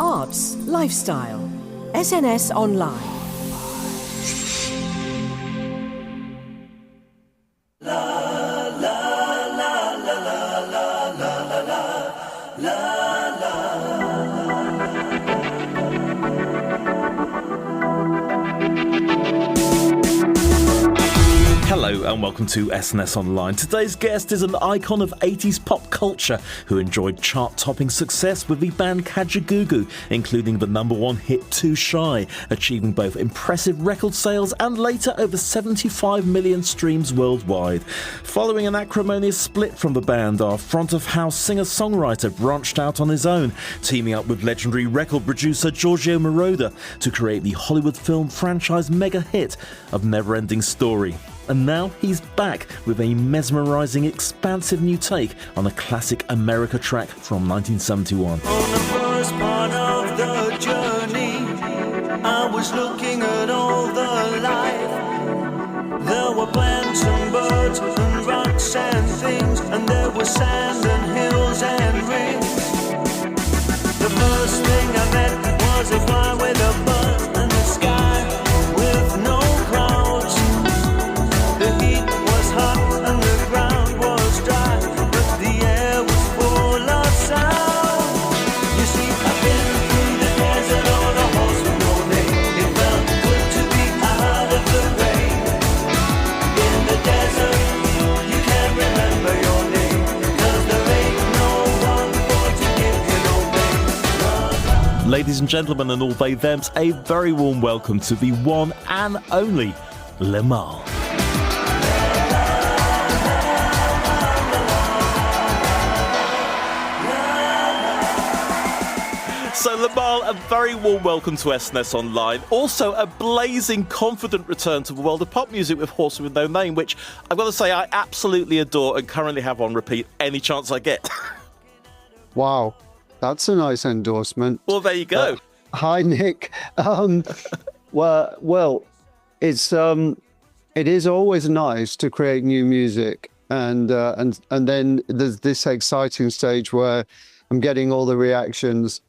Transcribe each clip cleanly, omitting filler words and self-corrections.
arts, lifestyle. SNS Online. Hello and welcome to SNS Online. Today's guest is an icon of 80s pop culture who enjoyed chart-topping success with the band Kajagoogoo, including the #1 hit Too Shy, achieving both impressive record sales and later over 75 million streams worldwide. Following an acrimonious split from the band, our front-of-house singer-songwriter branched out on his own, teaming up with legendary record producer Giorgio Moroder to create the Hollywood film franchise mega hit of Neverending Story. And now he's back with a mesmerising, expansive new take on a classic America track from 1971. On the first part of the journey, I was looking at all the life. There were plants and birds and rocks and things, and there was sand and hills and rings. The first thing I met was a fly with a buzz in the sky with no clouds. The heat was hot and the ground was dry, but the air was full of sound. You see, I've been through the desert on a horse with no name. It felt good to be out of the rain. In the desert, you can't remember your name, 'cause there ain't no one for to give you no pain. Ladies and gentlemen and all they thems, a very warm welcome to the one and only Limahl. So Limahl, a very warm welcome to SNS Online. Also a blazing, confident return to the world of pop music with Horse with No Name, which I've got to say I absolutely adore and currently have on repeat any chance I get. Wow, that's a nice endorsement. Well, there you go. Hi, Nick. Well, it is always nice to create new music, and then there's this exciting stage where I'm getting all the reactions.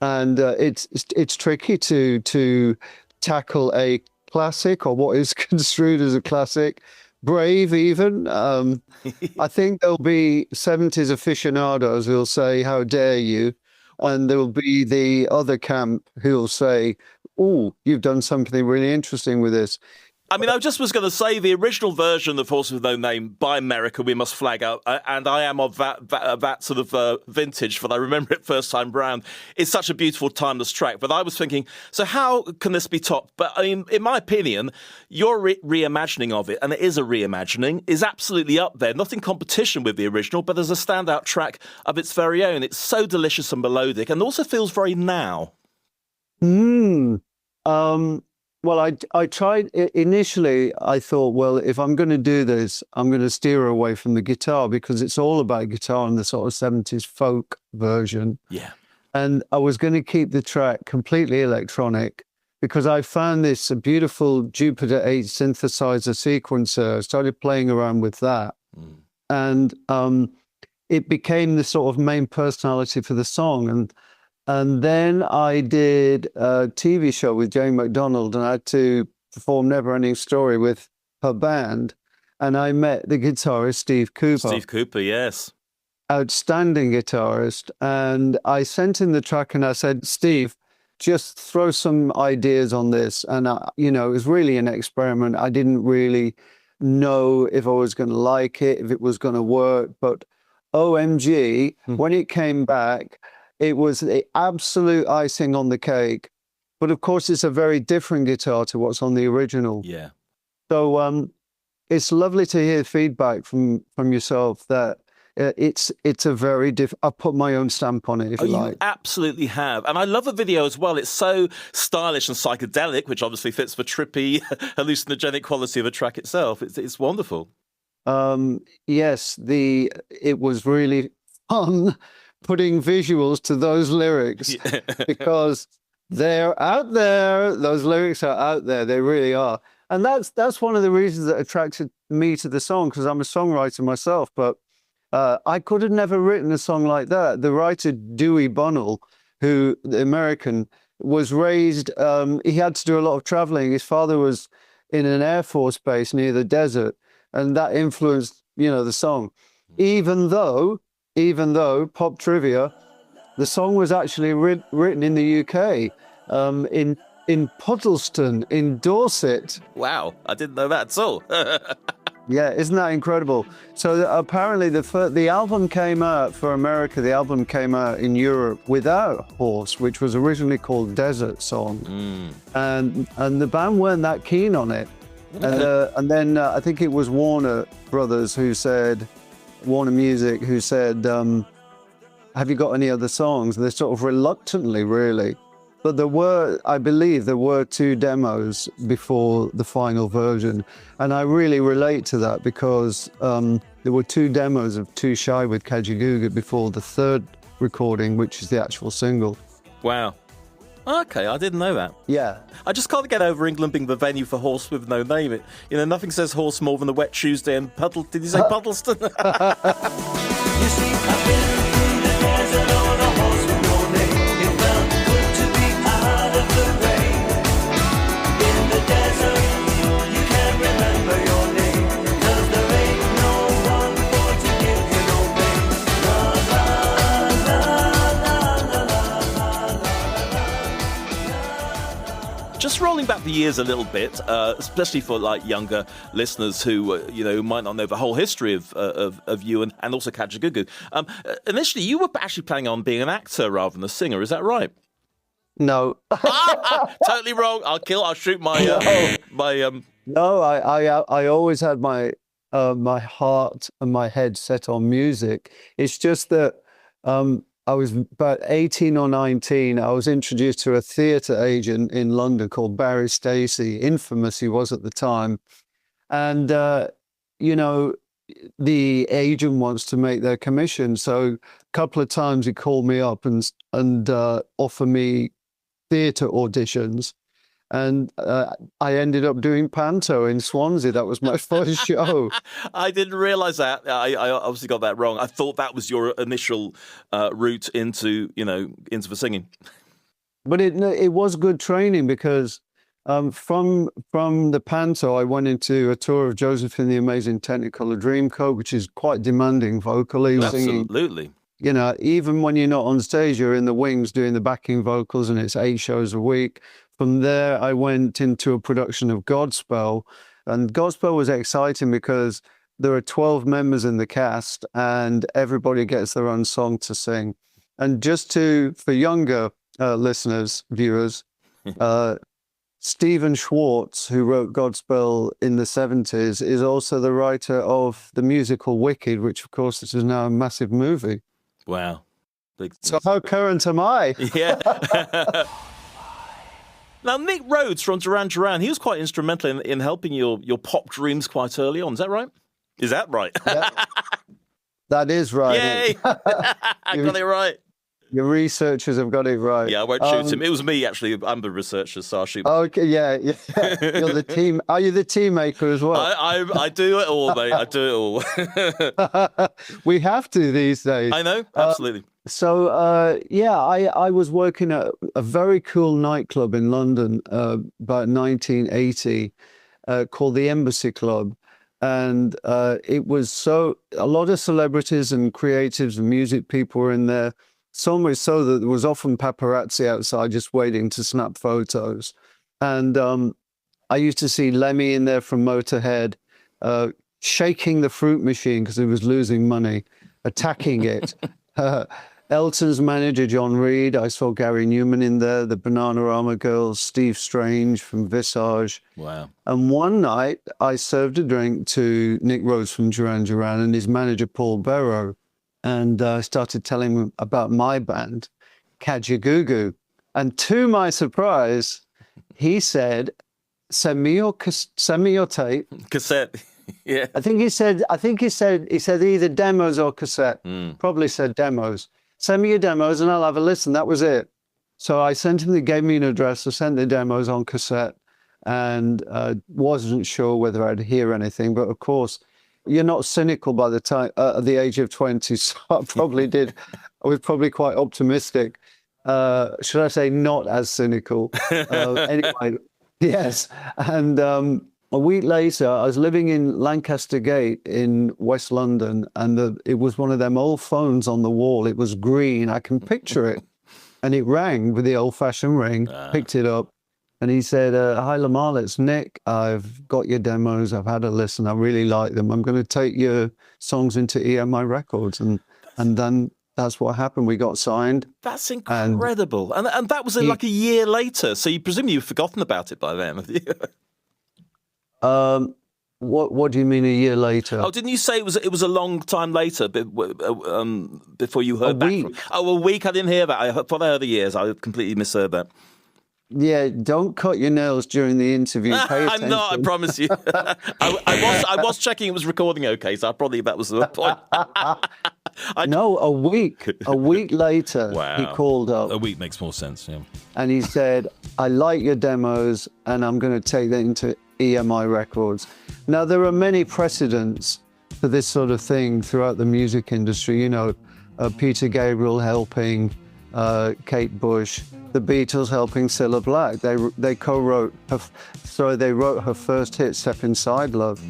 It's tricky to tackle a classic, or what is construed as a classic, brave even. I think there'll be 70s aficionados who'll say, "How dare you?" And there'll be the other camp who'll say, "Oh, you've done something really interesting with this." I mean, I just was going to say the original version of Horse with No Name by America, we must flag up, and I am of that sort of vintage, but I remember it first time round. It's such a beautiful, timeless track. But I was thinking, so how can this be topped? But I mean, in my opinion, your reimagining of it, and it is a reimagining, is absolutely up there. Not in competition with the original, but as a standout track of its very own. It's so delicious and melodic, and also feels very now. Well, I tried initially. I thought, well, if I'm going to do this, I'm going to steer away from the guitar because it's all about guitar and the sort of 70s folk version. Yeah. And I was going to keep the track completely electronic because I found this a beautiful Jupiter 8 synthesizer sequencer. I started playing around with that. And it became the sort of main personality for the song. And then I did a TV show with Jane McDonald, and I had to perform Neverending Story with her band. And I met the guitarist, Steve Cooper. Steve Cooper, yes. Outstanding guitarist. And I sent him the track and I said, "Steve, just throw some ideas on this." And, it was really an experiment. I didn't really know if I was going to like it, if it was going to work. But OMG, when it came back, it was the absolute icing on the cake. But of course, it's a very different guitar to what's on the original. Yeah. So it's lovely to hear feedback from yourself that it's a very different. I put my own stamp on it, if you like. You absolutely have. And I love the video as well. It's so stylish and psychedelic, which obviously fits the trippy, hallucinogenic quality of the track itself. It's wonderful. Yes, it was really fun putting visuals to those lyrics because they're out there. Those lyrics are out there. They really are. And that's one of the reasons that attracted me to the song, because I'm a songwriter myself. But I could have never written a song like that. The writer Dewey Bunnell, who the American, was raised. He had to do a lot of traveling. His father was in an Air Force base near the desert, and that influenced, the song. Even though pop trivia, the song was actually written in the UK, in Puddleston, in Dorset. Wow, I didn't know that at all. Yeah, isn't that incredible? So apparently the album came out for America. The album came out in Europe without Horse, which was originally called Desert Song, and the band weren't that keen on it. And then I think it was Warner Brothers Warner Music who said, "Have you got any other songs?" And they sort of reluctantly, really. But I believe there were 2 demos before the final version. And I really relate to that because there were 2 demos of Too Shy with Kajagoogoo before the 3rd recording, which is the actual single. Wow. Okay, I didn't know that. Yeah. I just can't get over England being the venue for Horse with no name. Nothing says horse more than the Wet Tuesday and Did you say Puddleston? You see, I've been through the desert on a horse with no name. It felt good to be out of the rain. In the desert, you can't remember your name, 'cause there ain't no one for to give you no pain. La la la la la la la. Just rolling back the years a little bit, especially for younger listeners who might not know the whole history of you and also Kajagoogoo. Initially, you were actually planning on being an actor rather than a singer. Is that right? No. Totally wrong. I'll shoot my No, I always had my heart and my head set on music. It's just that I was about 18 or 19. I was introduced to a theatre agent in London called Barry Stacey, infamous he was at the time. And, the agent wants to make their commission. So a couple of times he called me up and offered me theatre auditions. And I ended up doing Panto in Swansea. That was my first show. I didn't realise that. I obviously got that wrong. I thought that was your initial route into the singing. But it was good training because from the Panto, I went into a tour of Joseph and the Amazing Technicolor Dreamcoat, which is quite demanding vocally. Absolutely. Singing. Even when you're not on stage, you're in the wings doing the backing vocals, and it's 8 shows a week. From there, I went into a production of Godspell, and Godspell was exciting because there are 12 members in the cast, and everybody gets their own song to sing. And just for younger listeners, viewers, Stephen Schwartz, who wrote Godspell in the 70s, is also the writer of the musical Wicked, which, of course, this is now a massive movie. Wow. So how current am I? Yeah. Now, Nick Rhodes from Duran Duran, he was quite instrumental in helping your pop dreams quite early on. Is that right? Is that right? Yeah. That is right. Yay! I got it right. Your researchers have got it right. Yeah, I won't shoot him. It was me, actually. I'm the researcher, so I'll shoot him. Okay, yeah. You're the team. Are you the team maker as well? I do it all, mate. I do it all. We have to these days. I know, absolutely. I was working at a very cool nightclub in London about 1980 called the Embassy Club. And it was a lot of celebrities and creatives and music people were in there. So much so that there was often paparazzi outside just waiting to snap photos. And I used to see Lemmy in there from Motorhead, shaking the fruit machine because he was losing money, attacking it. Elton's manager, John Reed. I saw Gary Newman in there, the Bananarama Girls, Steve Strange from Visage. Wow. And one night I served a drink to Nick Rhodes from Duran Duran and his manager, Paul Barrow. And I started telling him about my band, Kajagoogoo. And to my surprise, he said, send me your tape. Cassette. Yeah. I think he said either demos or cassette. Probably said demos. Send me your demos and I'll have a listen. That was it. So I sent him, they gave me an address. I sent the demos on cassette and wasn't sure whether I'd hear anything. But of course, you're not cynical by the time at the age of 20, so I was probably quite optimistic. Should I say not as cynical? Anyway, yes. And a week later, I was living in Lancaster Gate in West London, and it was one of them old phones on the wall. It was green. I can picture it. And it rang with the old-fashioned ring, picked it up. And he said, hi, Limahl, it's Nick. I've got your demos. I've had a listen. I really like them. I'm going to take your songs into EMI Records. And then that's what happened. We got signed. That's incredible. And that was like a year later. So you presume you've forgotten about it by then, have you? What do you mean a year later? Oh, didn't you say it was a long time later before you heard back from? Oh, a week. I didn't hear that. I thought I heard the years. I completely misheard that. Yeah, don't cut your nails during the interview. Pay attention. I'm not, I promise you. I was checking it was recording okay, so probably that was the point. No, a week later, he called up. A week makes more sense, yeah. And he said, I like your demos, and I'm going to take that into EMI Records. Now, there are many precedents for this sort of thing throughout the music industry. You know, Peter Gabriel helping Kate Bush, the Beatles helping Cilla Black. They wrote her first hit, Step Inside Love.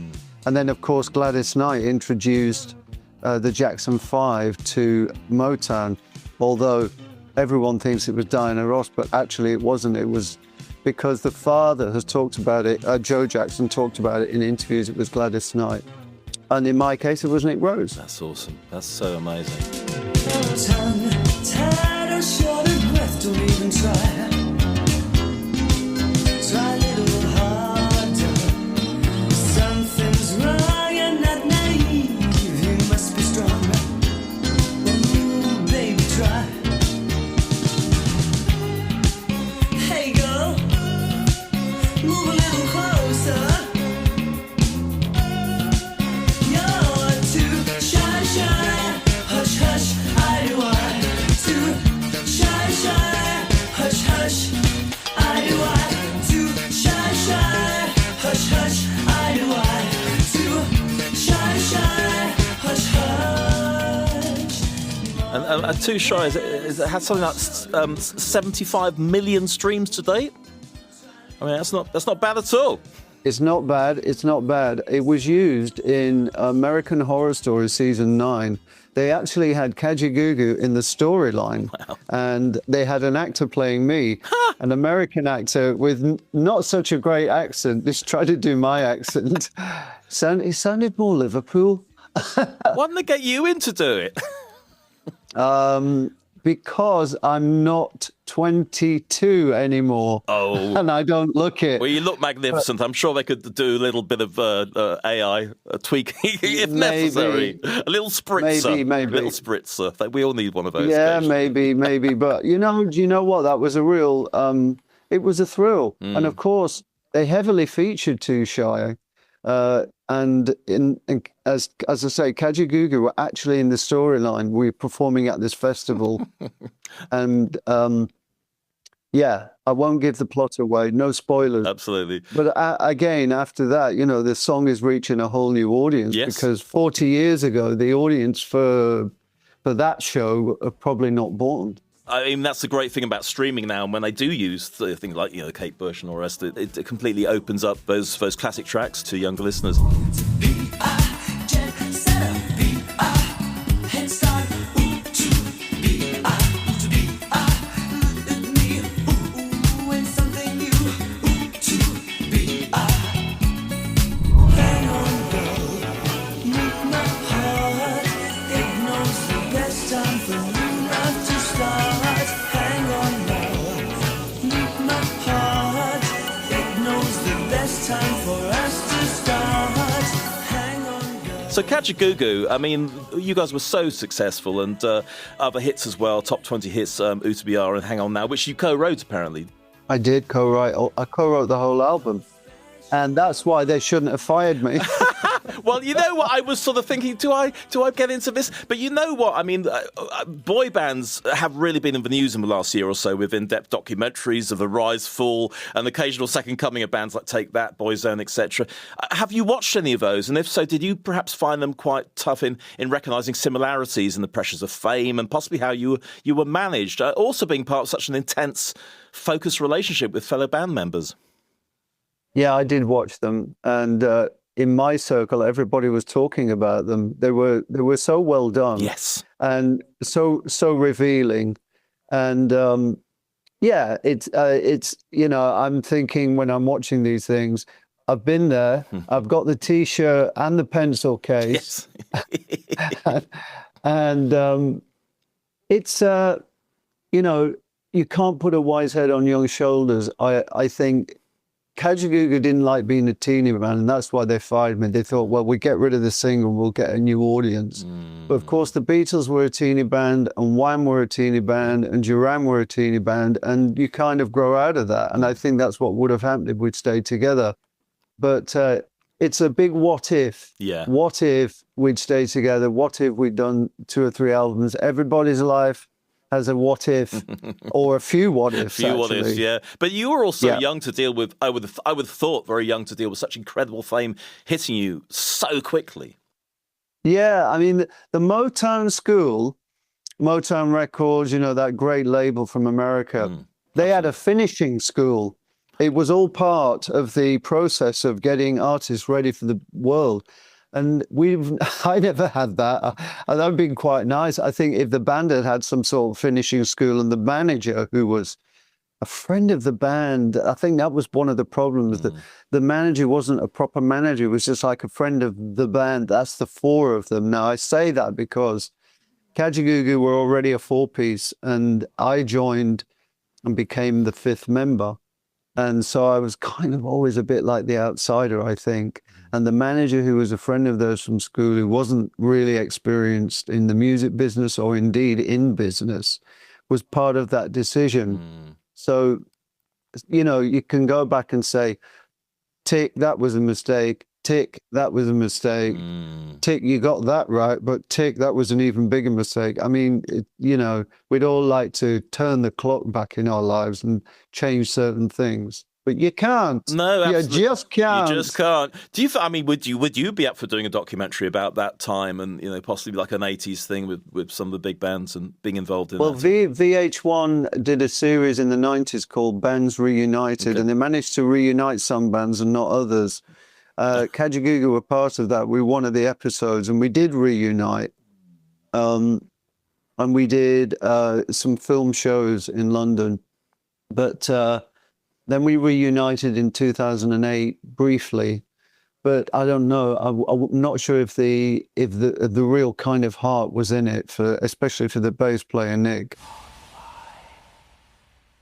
And then, of course, Gladys Knight introduced the Jackson 5 to Motown, although everyone thinks it was Diana Ross, but actually it wasn't. It was because the father has talked about it, Joe Jackson talked about it in interviews, it was Gladys Knight. And in my case, it was Nick Rose. That's awesome. That's so amazing. Tongue tied or short of breath, don't even try. Try a little harder. Something's wrong, you're not naive. You must be strong. Ooh, baby, try. Hey, girl, move a little closer. You're too shy, shy. Hush, hush, I do I. Too shy, shy. Hush, hush, I do I. Too shy, shy. Hush, hush, I do I. Too shy, shy. Hush, hush. And Too Shy, it had something like 75 million streams to date. I mean, that's not bad at all. It's not bad. It's not bad. It was used in American Horror Story season 9. They actually had Kajagoogoo in the storyline, and they had an actor playing me, an American actor with not such a great accent. Just tried to do my accent. It sounded more Liverpool. Why didn't they get you in to do it? Because I'm not 22 anymore. Oh. And I don't look it. Well, you look magnificent. I'm sure they could do a little bit of AI tweaking if necessary. A little spritzer. Maybe. A little spritzer. We all need one of those. Yeah, maybe. But, do you know what? That was a real, it was a thrill. And, of course, they heavily featured Too Shy. And as I say, Kajagoogoo were actually in the storyline. We were performing at this festival. And, I won't give the plot away. No spoilers. Absolutely. But again, after that, the song is reaching a whole new audience. Yes. Because 40 years ago, the audience for that show are probably not born. I mean, that's the great thing about streaming now. And when they do use things like, Kate Bush and all the rest, it completely opens up those classic tracks to younger listeners. So Kajagoogoo, I mean, you guys were so successful, and other hits as well, top 20 hits, UTBR and Hang On Now, which you co-wrote apparently. I did co-write. I co-wrote the whole album. And that's why they shouldn't have fired me. Well, you know what? I was sort of thinking, do I get into this? But you know what? I mean, boy bands have really been in the news in the last year or so with in-depth documentaries of the rise, fall, and occasional second coming of bands like Take That, Boyzone, etc. Have you watched any of those? And if so, did you perhaps find them quite tough in recognising similarities in the pressures of fame and possibly how you were managed? Also being part of such an intense, focused relationship with fellow band members. Yeah, I did watch them, and in my circle, everybody was talking about them. They were so well done, yes, and so revealing, and yeah, it's you know, I'm thinking when I'm watching these things, I've been there. I've got the T-shirt and the pencil case, yes. and it's you know, you can't put a wise head on young shoulders. I think Kajagoogoo didn't like being a teeny band, and that's why they fired me. They thought, well, we get rid of the singer, we'll get a new audience. But of course, the Beatles were a teeny band, and Wham were a teeny band, and Duran were a teeny band, and you kind of grow out of that. And I think that's what would have happened if we'd stayed together. But it's a big what if. Yeah. What if we'd stayed together? What if we'd done 2 or 3 albums? Everybody's life has a what if, or a few what ifs. What ifs, yeah. But you were also young to deal with. I would have thought very young to deal with such incredible fame hitting you so quickly. Yeah, I mean the Motown school, Motown Records, you know, that great label from America. They had a finishing school. It was all part of the process of getting artists ready for the world. And I never had that. And that would been quite nice. I think if the band had some sort of finishing school, and the manager, who was a friend of the band, I think that was one of the problems, that the manager wasn't a proper manager. It was just like a friend of the band. That's the 4 of them. Now, I say that because Kajagoogoo were already a 4-piece, and I joined and became the 5th member. And so I was kind of always a bit like the outsider, I think. And the manager, who was a friend of theirs from school, who wasn't really experienced in the music business or indeed in business, was part of that decision. So, you know, you can go back and say, tick, that was a mistake. Tick, that was a mistake. Tick, you got that right. But tick, that was an even bigger mistake. I mean, you know, we'd all like to turn the clock back in our lives and change certain things. But you can't. No, absolutely. You just can't. You just can't. Do you? I mean, would you be up for doing a documentary about that time, and you know, possibly like an '80s thing with some of the big bands and being involved in? Well, VH1 did a series in the '90s called Bands Reunited, and they managed to reunite some bands and not others. Kajagoogoo were part of that. We were one of the episodes, and we did reunite. And we did some film shows in London, but. Then we reunited in 2008 briefly, but I don't know. I'm not sure if the real kind of heart was in it, especially for the bass player Nick.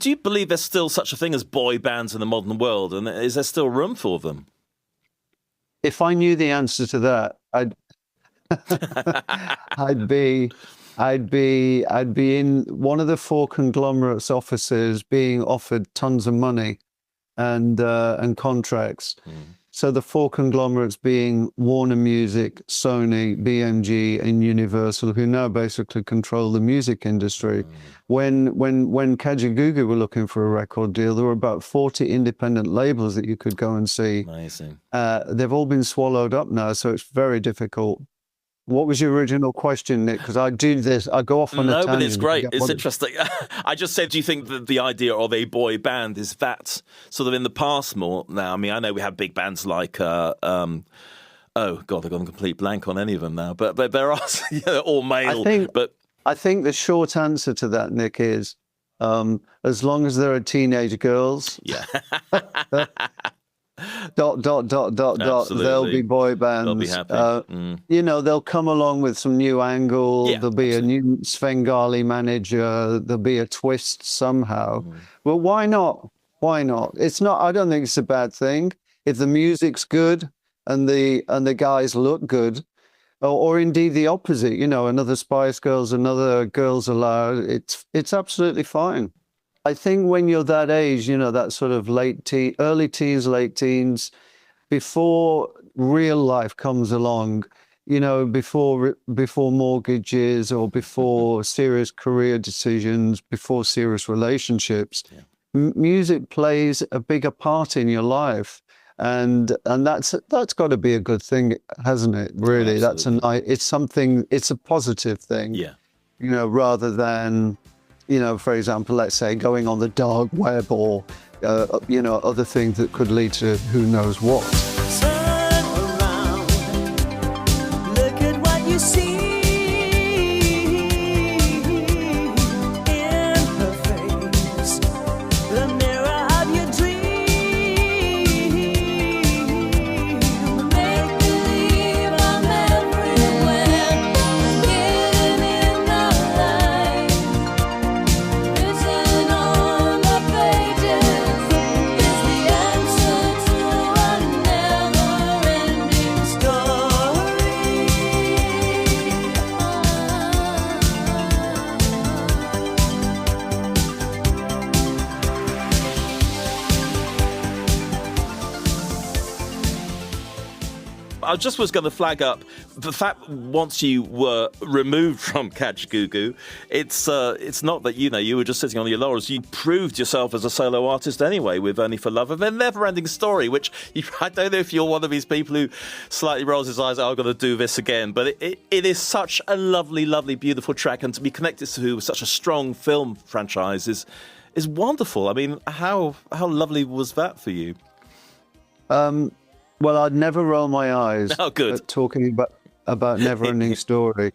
Do you believe there's still such a thing as boy bands in the modern world, and is there still room for them? If I knew the answer to that, I'd be in one of the 4 conglomerates' offices, being offered tons of money and contracts. So the 4 conglomerates being Warner Music, Sony, BMG, and Universal, who now basically control the music industry. When Kajagoogoo were looking for a record deal, there were about 40 independent labels that you could go and see. Amazing. They've all been swallowed up now, so it's very difficult. What was your original question, Nick? Because I do this, I go off on a tangent. No, but it's great. It's interesting. I just said, do you think that the idea of a boy band, is that sort of in the past more now? I mean, I know we have big bands like, oh God, I've gone complete blank on any of them now. But there are, all male. I think the short answer to that, Nick, is as long as there are teenage girls. Yeah. They'll be boy bands. They'll be happy. You know, they'll come along with some new angle. Yeah, there'll be a new Svengali manager. There'll be a twist somehow. Well, why not? Why not? It's not. I don't think it's a bad thing if the music's good and the guys look good, or indeed the opposite. You know, another Spice Girls, another Girls Aloud. It's absolutely fine. I think when you're that age, you know, that sort of early teens, late teens, before real life comes along, you know, before mortgages or before serious career decisions, before serious relationships, music plays a bigger part in your life. And that's got to be a good thing, hasn't it? Really, it's a positive thing. Yeah. You know, rather than, you know, for example, let's say going on the dark web or, you know, other things that could lead to who knows what. Turn around, look at what you see. In her face, the mirror of your dream. Make believe I'm everywhere, getting in the light. Written on the pages is the answer to a never-ending I just was going to flag up the fact once you were removed from Kajagoogoo, it's not that, you know, you were just sitting on your laurels. You proved yourself as a solo artist anyway with Only for Love, and a never-ending story, which I don't know if you're one of these people who slightly rolls his eyes, I'm going to do this again, but it is such a lovely, lovely, beautiful track, and to be connected to such a strong film franchise is wonderful. I mean, how lovely was that for you? Well, I'd never roll my eyes Oh, good. at talking about Never-Ending Story.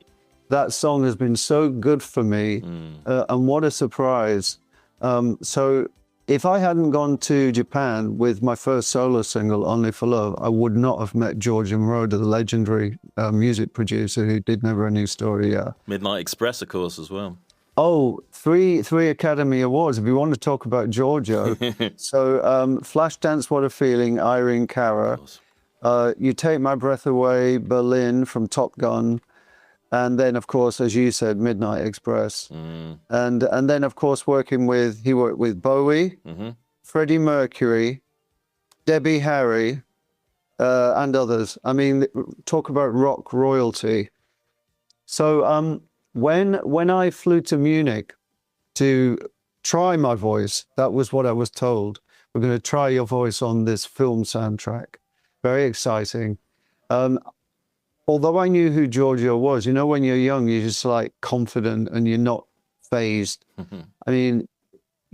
That song has been so good for me, and what a surprise. So if I hadn't gone to Japan with my first solo single, Only for Love, I would not have met George Moroder, the legendary music producer who did Never-Ending Story. Midnight Express, of course, as well. Oh, three Academy Awards, if you want to talk about Giorgio. So Flashdance, What a Feeling, Irene Cara. You Take My Breath Away, Berlin from Top Gun. And then, of course, as you said, Midnight Express. And then, of course, he worked with Bowie, Freddie Mercury, Debbie Harry, and others. I mean, talk about rock royalty. So when I flew to Munich to try my voice, that was what I was told. We're going to try your voice on this film soundtrack. Very exciting. Although I knew who Giorgio was, you know, when you're young, you're just like confident and you're not fazed. I mean,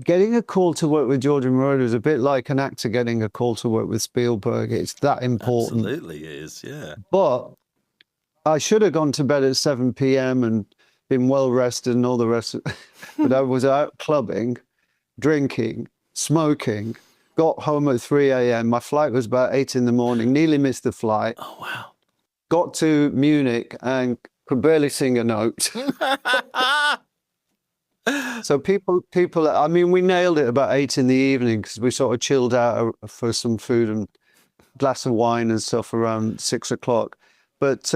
getting a call to work with Giorgio Moroder is a bit like an actor getting a call to work with Spielberg. It's that important. Absolutely is, yeah. But I should have gone to bed at 7 p.m. and been well rested and all the rest. But I was out clubbing, drinking, smoking, got home at 3 a.m. My flight was about 8 in the morning, nearly missed the flight. Oh, wow. Got to Munich and could barely sing a note. So people, I mean, we nailed it about 8 in the evening because we sort of chilled out for some food and a glass of wine and stuff around 6 o'clock. But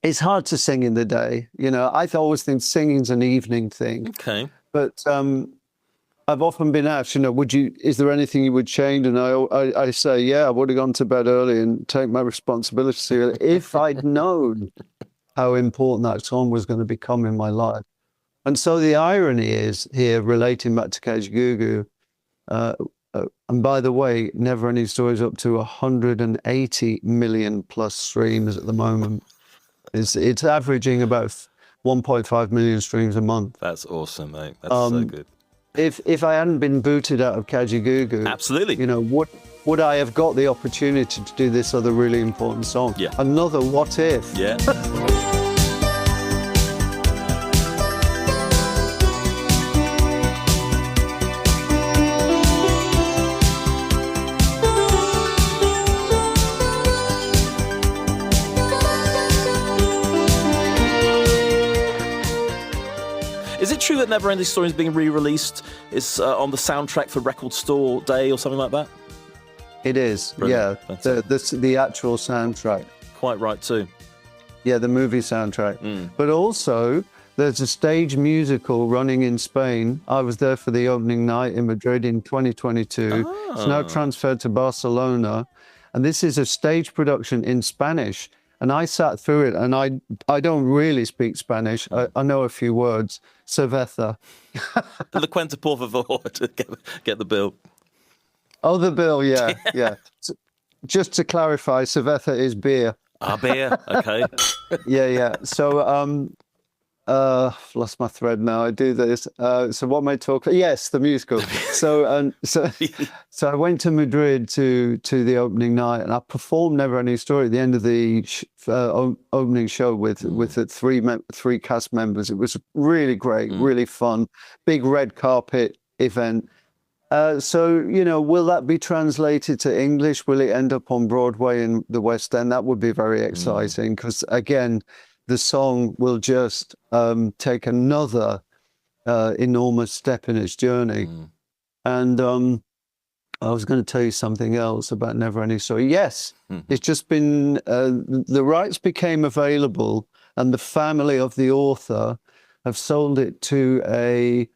it's hard to sing in the day. You know, I always think singing's an evening thing. Okay. But I've often been asked, you know, is there anything you would change? And I say, yeah, I would have gone to bed early and take my responsibility seriously if I'd known how important that song was going to become in my life. And so the irony is here, relating back to Kajagoogoo, and by the way, Never-Ending Story is up to 180 million plus streams at the moment. It's averaging about 1.5 million streams a month. That's awesome, mate. That's so good. If I hadn't been booted out of Kajagoogoo, Absolutely. you know, would I have got the opportunity to do this other really important song? Yeah. Another What If? Yeah. Is it true that Never-Ending Story is being re-released? It's on the soundtrack for Record Store Day or something like that? It is, Brilliant. yeah. The actual soundtrack. Quite right too. Yeah, the movie soundtrack. But also, there's a stage musical running in Spain. I was there for the opening night in Madrid in 2022. It's now transferred to Barcelona. And this is a stage production in Spanish. And I sat through it, and I don't really speak Spanish. I know a few words. Cerveza. Le cuento por favor to get the bill. Oh, the bill, yeah, yeah. Just to clarify, cerveza is beer. Beer, okay. Yeah. So, I've lost my thread now. I do this. So what am I talking? Yes, the musical. So I went to Madrid to the opening night, and I performed Never Ending Story at the end of the opening show with the three cast members. It was really great, really fun, big red carpet event. So, will that be translated to English? Will it end up on Broadway in the West End? That would be very exciting because, again, the song will just take another enormous step in its journey. And I was going to tell you something else about Never Ending Story. Yes, it's just been, the rights became available, and the family of the author have sold it to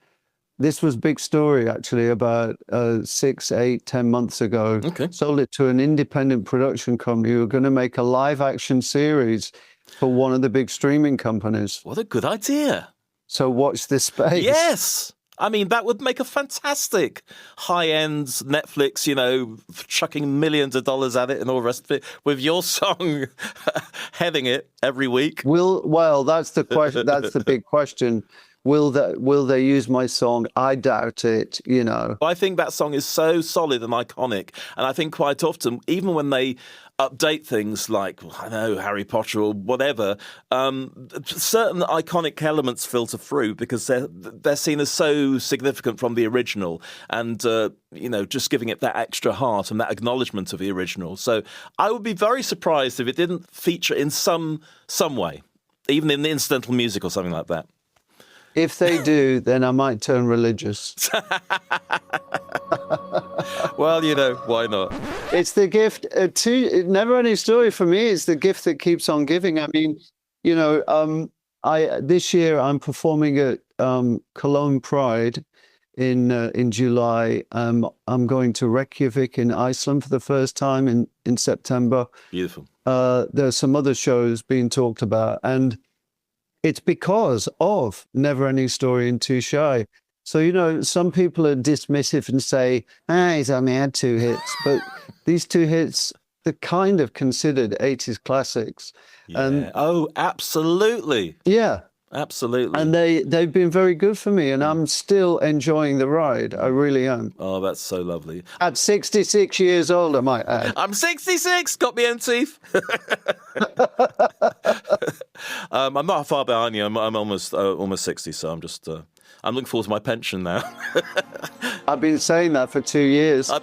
this was a big story actually about 6, 8, 10 months ago. Okay. Sold it to an independent production company who are going to make a live action series for one of the big streaming companies. What a good idea. So watch this space. Yes. I mean, that would make a fantastic high-end Netflix, chucking millions of dollars at it and all the rest of it, with your song heading it every week. Well, that's the question. That's the big question. Will they use my song? I doubt it, I think that song is so solid and iconic. And I think quite often, even when they update things like, I know, Harry Potter or whatever, certain iconic elements filter through because they're seen as so significant from the original and, just giving it that extra heart and that acknowledgement of the original. So I would be very surprised if it didn't feature in some way, even in the incidental music or something like that. If they do, then I might turn religious. Well, why not? It's the gift. Never Ending Story for me is the gift that keeps on giving. I mean, this year I'm performing at Cologne Pride in July. I'm going to Reykjavik in Iceland for the first time in September. Beautiful. There's some other shows being talked about, and it's because of Never Ending Story and Too Shy. So, some people are dismissive and say, he's only had 2 hits. But these 2 hits, they're kind of considered 80s classics. Yeah. Oh, absolutely. Yeah. Absolutely. And they've been very good for me, and I'm still enjoying the ride. I really am. Oh, that's so lovely. At 66 years old, I might add. I'm 66, got me own teeth. I'm not far behind you. I'm almost 60, so I'm just... I'm looking forward to my pension now. I've been saying that for 2 years. I'm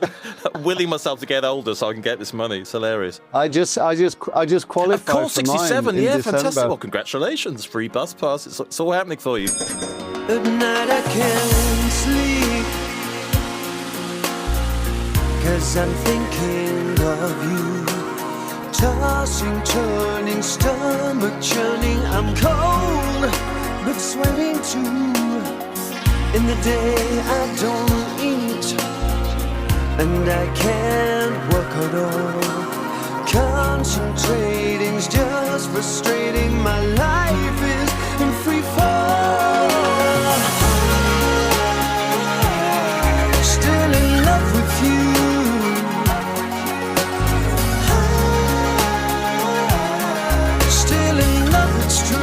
willing myself to get older so I can get this money. It's hilarious. I just qualified. Of course, for 67. mine in Fantastic. December. Well, congratulations. Free bus pass. It's all happening for you. At night I can't sleep, 'cause I'm thinking of you. Tossing, turning, stomach churning. I'm cold, but sweating too. In the day I don't eat, and I can't work at all. Concentrating's just frustrating. My life is in free fall. Still in love with you. Still in love, it's true.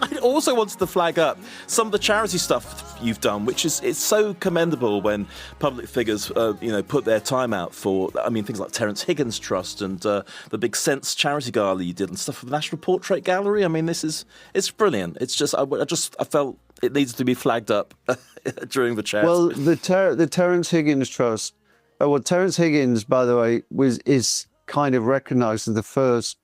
I also wanted to flag up some of the charity stuff you've done, which it's so commendable when public figures, put their time out for, things like Terence Higgins Trust and the big Sense charity gala you did and stuff for the National Portrait Gallery. I mean, it's brilliant. It's just, I felt it needs to be flagged up during the chat. Well, the Terence Higgins Trust. Terence Higgins, by the way, is kind of recognised as the first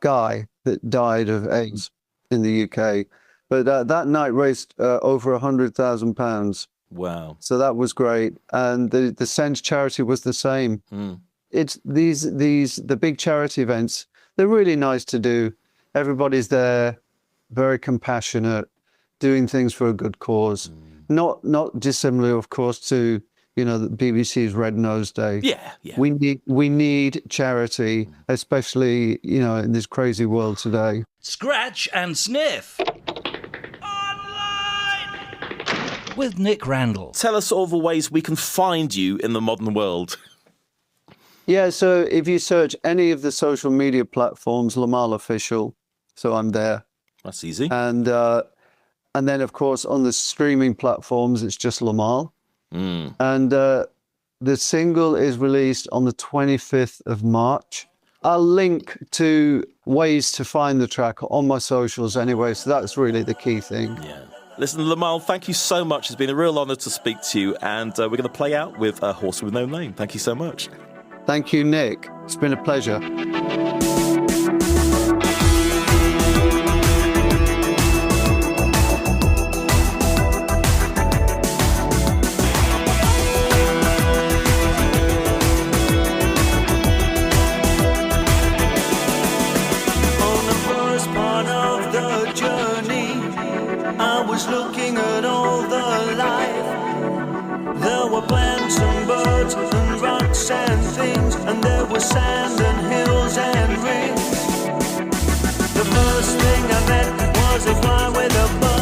guy that died of AIDS in the UK. But that night raised over £100,000. Wow. So that was great. And the Sense charity was the same. It's the big charity events, they're really nice to do. Everybody's there, very compassionate. doing things for a good cause. Not dissimilar, of course, to the BBC's Red Nose Day. Yeah, yeah. We need charity, especially in this crazy world today. Scratch and Sniff online with Nick Randell. Tell us all the ways we can find you in the modern world. Yeah, so if you search any of the social media platforms, Limahl Official, so I'm there. That's easy. And then, of course, on the streaming platforms, it's just Limahl. And the single is released on the 25th of March. I'll link to ways to find the track on my socials anyway, so that's really the key thing. Yeah. Listen, Limahl, thank you so much. It's been a real honour to speak to you, and we're going to play out with A Horse With No Name. Thank you so much. Thank you, Nick. It's been a pleasure. Looking at all the life, there were plants and birds and rocks and things, and there was sand and hills and rings. The first thing I met was a fly with a bug.